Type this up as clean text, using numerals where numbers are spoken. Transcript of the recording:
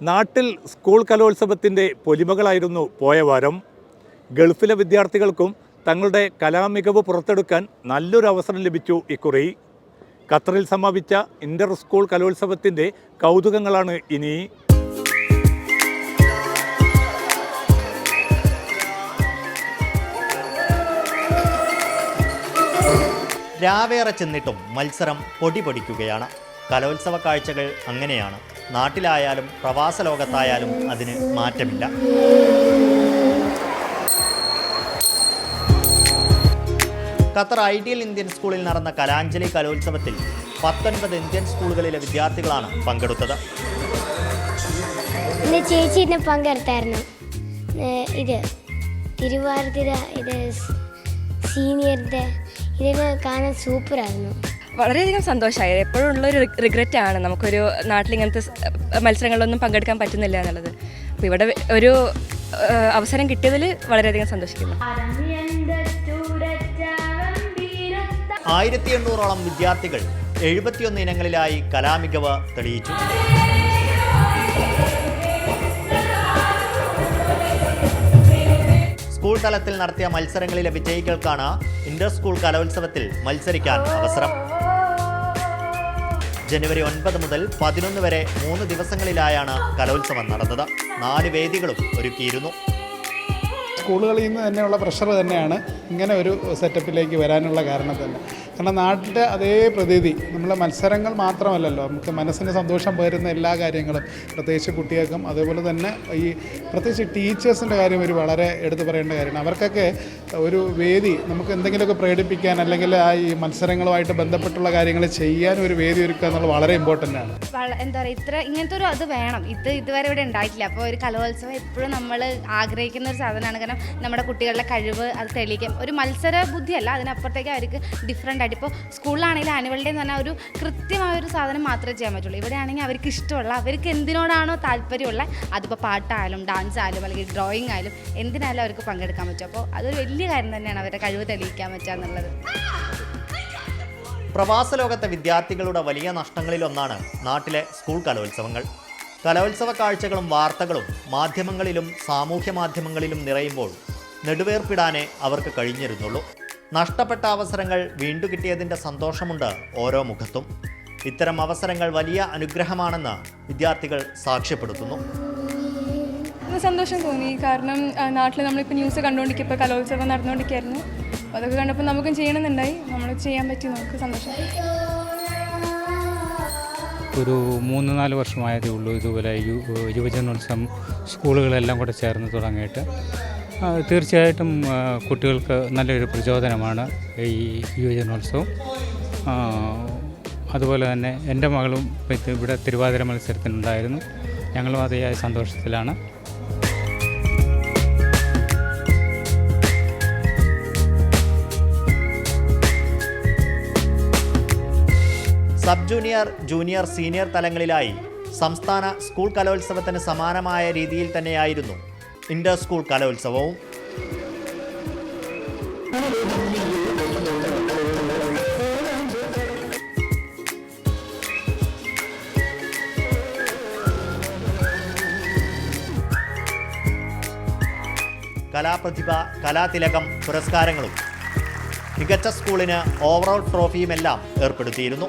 നാട്ടിൽ സ്കൂൾ കലോത്സവത്തിൻ്റെ പൊലിമകളായിരുന്നു പോയ വാരം. ഗൾഫിലെ വിദ്യാർത്ഥികൾക്കും തങ്ങളുടെ കലാമികവ് പുറത്തെടുക്കാൻ നല്ലൊരു അവസരം ലഭിച്ചു ഇക്കുറി. ഖത്തറിൽ സമാപിച്ച ഇൻ്റർ സ്കൂൾ കലോത്സവത്തിൻ്റെ കൗതുകങ്ങളാണ് ഇനി. രാവേറെ ചെന്നിട്ടും മത്സരം പൊടി പൊടിക്കുകയാണ്. കലോത്സവ കാഴ്ചകൾ അങ്ങനെയാണ്. നാട്ടിലായാലും പ്രവാസ ലോകത്തായാലും അതിന് മാറ്റമില്ല. ഖത്തർ ഐഡിയൽ ഇന്ത്യൻ സ്കൂളിൽ നടന്ന കലാഞ്ജലി കലോത്സവത്തിൽ 19 ഇന്ത്യൻ സ്കൂളുകളിലെ വിദ്യാർത്ഥികളാണ് പങ്കെടുത്തത്. ചേച്ചി പങ്കെടുത്തായിരുന്നു. ഇത് തിരുവാതിര സീനിയറിൻ്റെ ഇതൊക്കെ കാണാൻ സൂപ്പറായിരുന്നു. വളരെയധികം സന്തോഷമായി. എപ്പോഴും ഉള്ളൊരു റിഗ്രറ്റ് ആണ് നമുക്കൊരു നാട്ടിൽ ഇങ്ങനത്തെ മത്സരങ്ങളിലൊന്നും പങ്കെടുക്കാൻ പറ്റുന്നില്ല എന്നുള്ളത്. അപ്പോൾ ഇവിടെ ഒരു അവസരം കിട്ടിയതിൽ വളരെയധികം സന്തോഷിക്കുന്നു. 1800ഓളം വിദ്യാർത്ഥികൾ 71 ഇനങ്ങളിലായി കലാമികവ് തെളിയിച്ചു. സ്കൂൾ തലത്തിൽ നടത്തിയ മത്സരങ്ങളിലെ വിജയികൾക്കാണ് ഇന്റർ സ്കൂൾ കലോത്സവത്തിൽ മത്സരിക്കാൻ അവസരം. ജനുവരി 9 മുതൽ 11 വരെ 3 ദിവസങ്ങളിലായാണ് കലോത്സവം നടന്നത്. 4 വേദികളും ഒരുക്കിയിരുന്നു. സ്കൂളുകളിൽ നിന്ന് തന്നെയുള്ള പ്രഷർ തന്നെയാണ് ഇങ്ങനെ ഒരു സെറ്റപ്പിലേക്ക് വരാനുള്ള കാരണം തന്നെ. കാരണം നാട്ടിലെ അതേ പ്രതീതി നമ്മൾ മത്സരങ്ങൾ മാത്രമല്ലല്ലോ, നമുക്ക് മനസ്സിന് സന്തോഷം പകരുന്ന എല്ലാ കാര്യങ്ങളും പ്രത്യേകിച്ച് കുട്ടികൾക്കും അതേപോലെ തന്നെ ഈ പ്രത്യേകിച്ച് ടീച്ചേഴ്സിൻ്റെ കാര്യം ഒരു വളരെ എടുത്തു പറയേണ്ട കാര്യമാണ്. അവർക്കൊക്കെ ഒരു വേദി നമുക്ക് എന്തെങ്കിലുമൊക്കെ പ്രകടിപ്പിക്കാൻ അല്ലെങ്കിൽ ആ ഈ മത്സരങ്ങളുമായിട്ട് ബന്ധപ്പെട്ടുള്ള കാര്യങ്ങൾ ചെയ്യാൻ ഒരു വേദി ഒരുക്കുക എന്നുള്ളത് വളരെ ഇമ്പോർട്ടൻ്റ് ആണ്. എന്താ പറയുക, ഇങ്ങനത്തെ ഒരു അത് വേണം. ഇതുവരെ ഇവിടെ ഉണ്ടായിട്ടില്ല. അപ്പോൾ ഒരു കലോത്സവം എപ്പോഴും നമ്മൾ ആഗ്രഹിക്കുന്ന ഒരു സാധനമാണ്. കാരണം നമ്മുടെ കുട്ടികളുടെ കഴിവ് അത് തെളിയിക്കാം. ഒരു മത്സര ബുദ്ധിയല്ല, അതിനപ്പുറത്തേക്ക് അവർക്ക് ഡിഫറെൻ്റ് ആയിട്ട്. ഇപ്പോൾ സ്കൂളിലാണെങ്കിൽ ആനുവൽ ഡേ എന്ന് പറഞ്ഞാൽ ഒരു കൃത്യമായൊരു സാധനം മാത്രമേ ചെയ്യാൻ പറ്റുള്ളൂ. ഇവിടെ ആണെങ്കിൽ അവർക്ക് ഇഷ്ടമുള്ള, അവർക്ക് എന്തിനോടാണോ താല്പര്യമുള്ള, അതിപ്പോൾ പാട്ടായാലും ഡാൻസ് ആയാലും അല്ലെങ്കിൽ ഡ്രോയിങ് ആയാലും എന്തിനായാലും അവർക്ക് പങ്കെടുക്കാൻ പറ്റും. അപ്പോൾ അതൊരു വലിയ കാര്യം തന്നെയാണ്, അവരുടെ കഴിവ് തെളിയിക്കാൻ പറ്റുക എന്നുള്ളത്. പ്രവാസ ലോകത്തെ വിദ്യാർത്ഥികളുടെ വലിയ നഷ്ടങ്ങളിലൊന്നാണ് നാട്ടിലെ സ്കൂൾ കലോത്സവങ്ങൾ. കലോത്സവ കാഴ്ചകളും വാർത്തകളും മാധ്യമങ്ങളിലും സാമൂഹ്യ മാധ്യമങ്ങളിലും നിറയുമ്പോൾ നെടുവേർപ്പിടാനേ അവർക്ക് കഴിഞ്ഞിരുന്നുള്ളൂ. നഷ്ടപ്പെട്ട അവസരങ്ങൾ വീണ്ടു കിട്ടിയതിൻ്റെ സന്തോഷമുണ്ട് ഓരോ മുഖത്തും. ഇത്തരം അവസരങ്ങൾ വലിയ അനുഗ്രഹമാണെന്ന് വിദ്യാർത്ഥികൾ സാക്ഷ്യപ്പെടുത്തുന്നു. സന്തോഷം തോന്നി. കാരണം നാട്ടിൽ നമ്മളിപ്പോൾ ന്യൂസ് കണ്ടുകൊണ്ടിരിക്കുക, കലോത്സവം നടന്നുകൊണ്ടിരിക്കുകയായിരുന്നു. അതൊക്കെ കണ്ടപ്പോൾ നമുക്കും ചെയ്യണമെന്നുണ്ടായി. നമ്മൾ ചെയ്യാൻ പറ്റി, നമുക്ക് സന്തോഷം. ഒരു 3-4 വർഷമായതേ ഉള്ളൂ ഇതുപോലെ യുവജനോത്സവം സ്കൂളുകളെല്ലാം കൂടെ ചേർന്ന് തുടങ്ങിയിട്ട്. തീർച്ചയായിട്ടും കുട്ടികൾക്ക് നല്ലൊരു പ്രചോദനമാണ് ഈ യുവജനോത്സവം. അതുപോലെ തന്നെ എൻ്റെ മകളും ഇവിടെ തിരുവാതിര മത്സരത്തിനുണ്ടായിരുന്നു. ഞങ്ങളും അതിയായ സന്തോഷത്തിലാണ്. സബ് ജൂനിയർ, ജൂനിയർ, സീനിയർ തലങ്ങളിലായി സംസ്ഥാന സ്കൂൾ കലോത്സവത്തിന് സമാനമായ രീതിയിൽ തന്നെയായിരുന്നു ഇന്റർ സ്കൂൾ കലോത്സവവും. കലാപ്രതിഭ, കലാതിലകം പുരസ്കാരങ്ങളും മികച്ച സ്കൂളിന് ഓവറോൾ ട്രോഫിയുമെല്ലാം ഏർപ്പെടുത്തിയിരുന്നു.